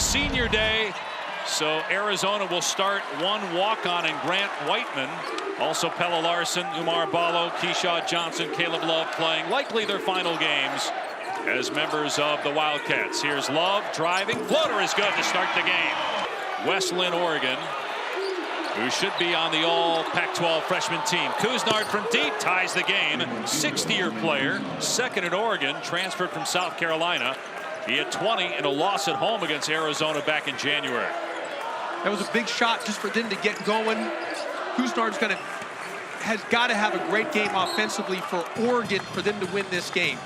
senior day, so Arizona will start one walk-on in Grant Whiteman. Also Pella Larson, Umar Ballo, Keyshawn Johnson, Caleb Love playing likely their final games as members of the Wildcats. Here's Love driving. Floater is good to start the game. West Linn, Oregon, who should be on the all Pac-12 freshman team. Couisnard from deep ties the game. 60-year player, second at Oregon, transferred from South Carolina. He had 20 in a loss at home against Arizona back in January. That was a big shot just for them to get going. Couisnard's has got to have a great game offensively for Oregon for them to win this game.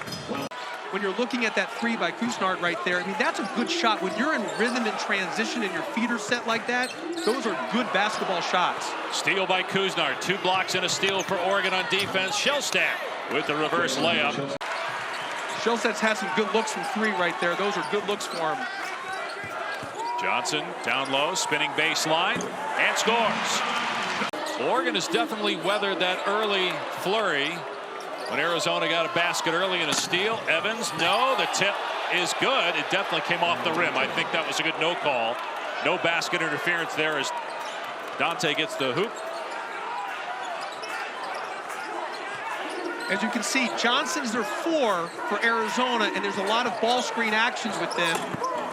When you're looking at that three by Couisnard right there, I mean, that's a good shot. When you're in rhythm and transition and your feet are set like that, those are good basketball shots. Steal by Couisnard. 2 blocks and a steal for Oregon on defense. Shellstat with the reverse layup. Shellstat's had some good looks from 3 right there. Those are good looks for him. Johnson down low, spinning baseline, and scores. Oregon has definitely weathered that early flurry. When Arizona got a basket early and a steal, Evans, no, the tip is good. It definitely came off the rim. I think that was a good no call. No basket interference there as Dante gets the hoop. As you can see, Johnson's their 4 for Arizona, and there's a lot of ball screen actions with them.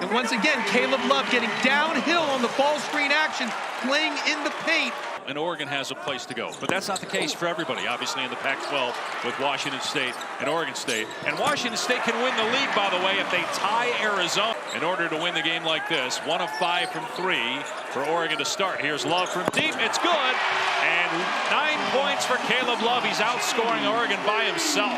And once again, Caleb Love getting downhill on the ball screen action, playing in the paint. And Oregon has a place to go. But that's not the case for everybody, obviously, in the Pac-12 with Washington State and Oregon State. And Washington State can win the league, by the way, if they tie Arizona in order to win the game like this. 1 of 5 from 3 for Oregon to start. Here's Love from deep. It's good. And 9 points for Caleb Love. He's outscoring Oregon by himself.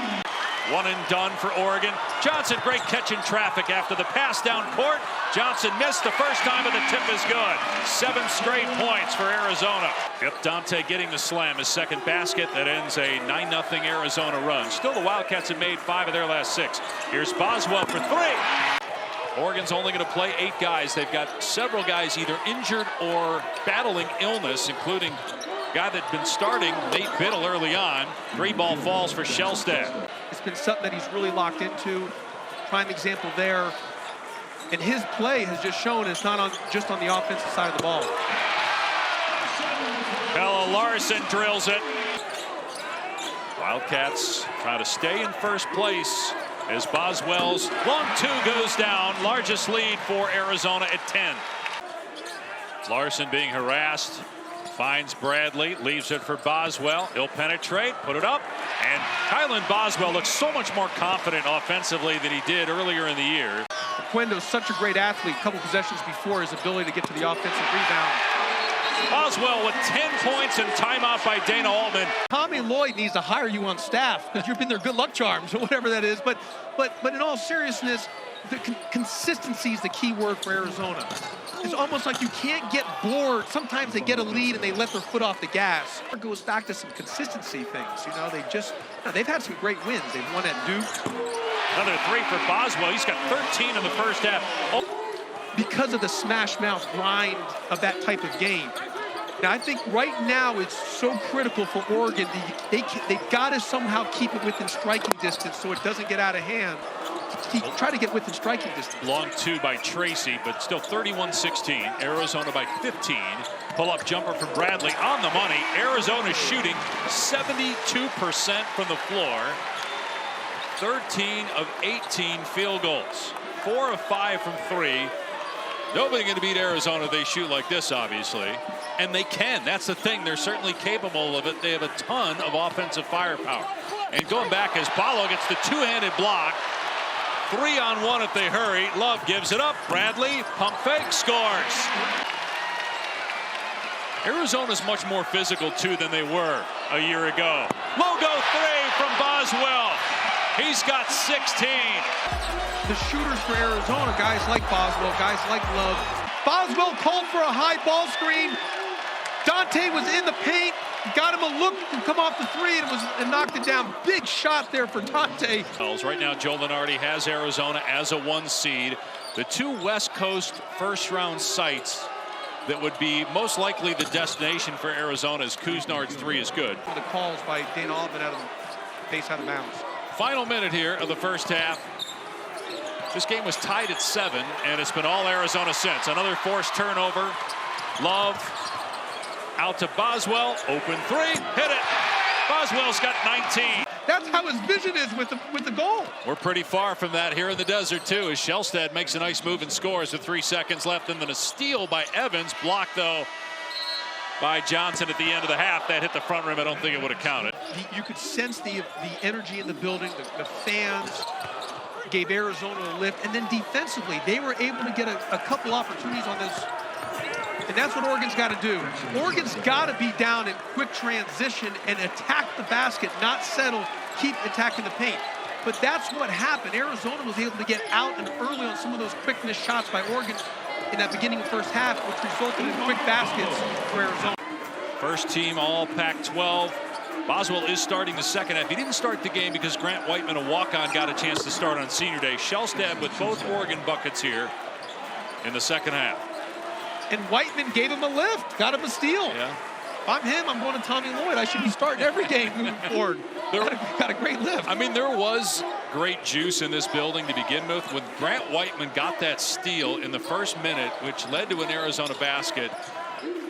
1 and done for Oregon. Johnson, great catch in traffic after the pass down court. Johnson missed the first time, but the tip is good. 7 straight points for Arizona. Yep, Dante getting the slam, his second basket. That ends a 9-0 Arizona run. Still, the Wildcats have made 5 of their last 6. Here's Boswell for 3. Oregon's only going to play 8 guys. They've got several guys either injured or battling illness, including a guy that'd been starting, Nate Biddle, early on. 3-ball falls for Shellstat. It's been something that he's really locked into. Prime example there. And his play has just shown it's not just on the offensive side of the ball. Pella Larson drills it. Wildcats try to stay in first place as Boswell's long 2 goes down. Largest lead for Arizona at 10. Larson being harassed. Finds Bradley, leaves it for Boswell. He'll penetrate, put it up, and Kylan Boswell looks so much more confident offensively than he did earlier in the year. Quendo's such a great athlete. A couple possessions before, his ability to get to the offensive rebound. Boswell with 10 points and timeout by Dana Altman. Tommy Lloyd needs to hire you on staff because you've been their good luck charms or whatever that is. But in all seriousness, the consistency is the key word for Arizona. It's almost like you can't get bored. Sometimes they get a lead and they let their foot off the gas. It goes back to some consistency things. You know, they've had some great wins. They've won at Duke. Another 3 for Boswell. He's got 13 in the first half. Oh. Because of the smash mouth grind of that type of game. Now, I think right now it's so critical for Oregon. They've got to somehow keep it within striking distance so it doesn't get out of hand. Try to get within striking distance. Long 2 by Tracy, but still 31-16. Arizona by 15. Pull-up jumper from Bradley on the money. Arizona shooting 72% from the floor. 13 of 18 field goals. 4 of 5 from 3. Nobody going to beat Arizona if they shoot like this, obviously. And they can. That's the thing. They're certainly capable of it. They have a ton of offensive firepower. And going back as Ballo gets the 2-handed block. 3-on-1 if they hurry. Love gives it up. Bradley, pump fake, scores. Arizona's much more physical, too, than they were a year ago. Logo 3 from Boswell. He's got 16. The shooters for Arizona, guys like Boswell, guys like Love. Boswell called for a high ball screen. Dante was in the paint, got him a look to come off the 3 and knocked it down. Big shot there for Dante. Right now, Joe Lunardi has Arizona as a 1 seed. The 2 West Coast first-round sites that would be most likely the destination for Arizona as Couisnard's 3 is good. The calls by Dana Altman out of the base out of bounds. Final minute here of the first half. This game was tied at 7, and it's been all Arizona since. Another forced turnover. Love out to Boswell. Open three. Hit it. Boswell's got 19. That's how his vision is with the goal. We're pretty far from that here in the desert, too, as Shellstad makes a nice move and scores with 3 seconds left. And then a steal by Evans. Blocked, though, by Johnson at the end of the half. That hit the front rim. I don't think it would have counted. You could sense the energy in the building. The fans gave Arizona a lift. And then defensively, they were able to get a couple opportunities on this. And that's what Oregon's got to do. Oregon's got to be down in quick transition and attack the basket, not settle, keep attacking the paint. But that's what happened. Arizona was able to get out and early on some of those quickness shots by Oregon in that beginning of first half, which resulted in quick baskets for Arizona. First team all Pac-12. Boswell is starting the second half. He didn't start the game because Grant Whiteman, a walk-on, got a chance to start on senior day. Shellstad with both Oregon buckets here in the second half. And Whiteman gave him a lift, got him a steal. Yeah. If I'm him, I'm going to Tommy Lloyd. I should be starting every game moving forward. Got a great lift. I mean, there was great juice in this building to begin with. When Grant Whiteman got that steal in the first minute, which led to an Arizona basket,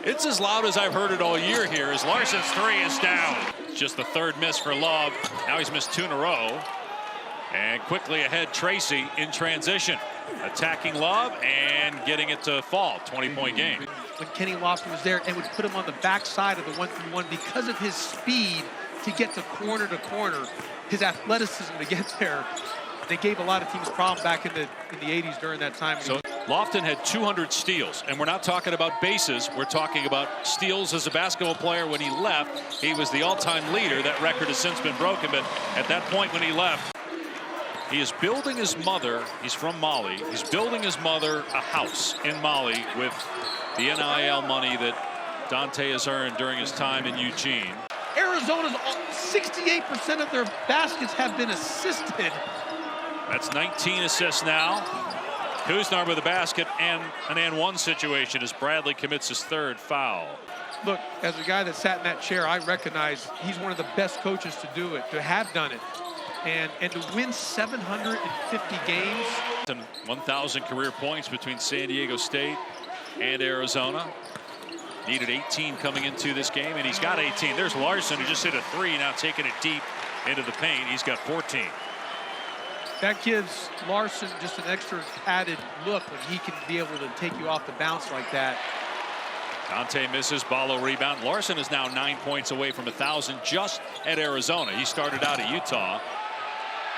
it's as loud as I've heard it all year here as Larson's three is down. Just the third miss for Love. Now he's missed 2 in a row. And quickly ahead, Tracy in transition. Attacking Love and getting it to fall. 20-point game. When Kenny Lofton was there and would put him on the backside of the 1-3-1 because of his speed to get to corner, his athleticism to get there. They gave a lot of teams problems back in the 80s during that time. So Lofton had 200 steals, and we're not talking about bases. We're talking about steals as a basketball player. When he left, he was the all-time leader. That record has since been broken, but at that point when he left, he is building his mother. He's from Mali. He's building his mother a house in Mali with the NIL money that Dante has earned during his time in Eugene. Arizona's 68% of their baskets have been assisted. That's 19 assists now. Kuznar with a basket and an and-one situation as Bradley commits his 3rd foul. Look, as a guy that sat in that chair, I recognize he's one of the best coaches to do it, to have done it. And to win 750 games. And 1,000 career points between San Diego State and Arizona. Needed 18 coming into this game, and he's got 18. There's Larson, who just hit a 3, now taking it deep into the paint. He's got 14. That gives Larson just an extra added look when he can be able to take you off the bounce like that. Dante misses, Ballo rebound. Larson is now 9 points away from 1,000 just at Arizona. He started out at Utah.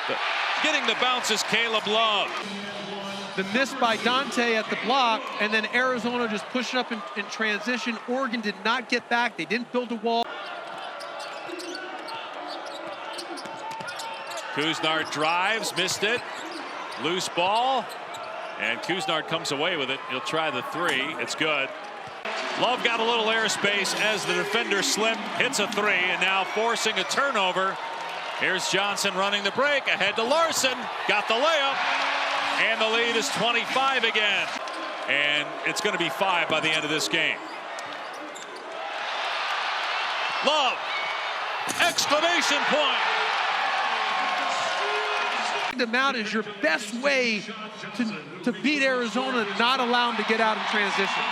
But getting the bounce is Caleb Love. The miss by Dante at the block, and then Arizona just pushing up in transition. Oregon did not get back. They didn't build a wall. Kuznar drives, missed it. Loose ball, and Kuznar comes away with it. He'll try the 3. It's good. Love got a little airspace as the defender slipped, hits a 3, and now forcing a turnover. Here's Johnson running the break, ahead to Larson, got the layup, and the lead is 25 again. And it's going to be 5 by the end of this game. Love, exclamation point. Them out is your best way to beat Arizona, not allow them to get out in transition.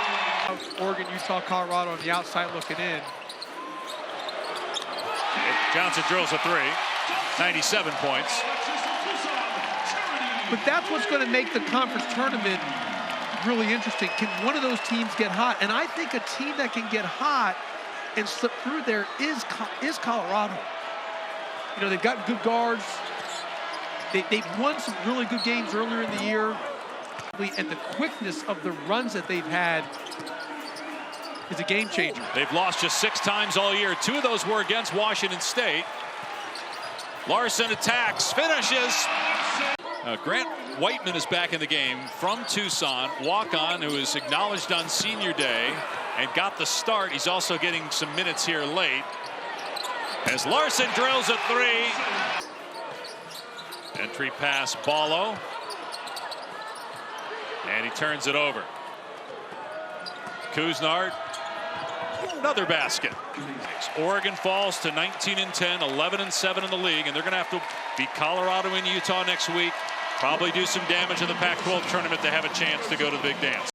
Oregon, Utah, Colorado on the outside looking in. Johnson drills a 3, 97 points. But that's what's going to make the conference tournament really interesting. Can one of those teams get hot? And I think a team that can get hot and slip through there is Colorado. You know, they've got good guards. They've won some really good games earlier in the year. And the quickness of the runs that they've had is a game changer. They've lost just 6 times all year. 2 of those were against Washington State. Larson attacks, finishes. Grant Whiteman is back in the game from Tucson. Walk-on, who was acknowledged on senior day and got the start. He's also getting some minutes here late. As Larson drills a 3. Entry pass, Ballo. And he turns it over. Kuznar, another basket. Oregon falls to 19-10, 11-7 in the league, and they're going to have to beat Colorado and Utah next week Probably do some damage in the Pac-12 tournament to have a chance to go to the big dance.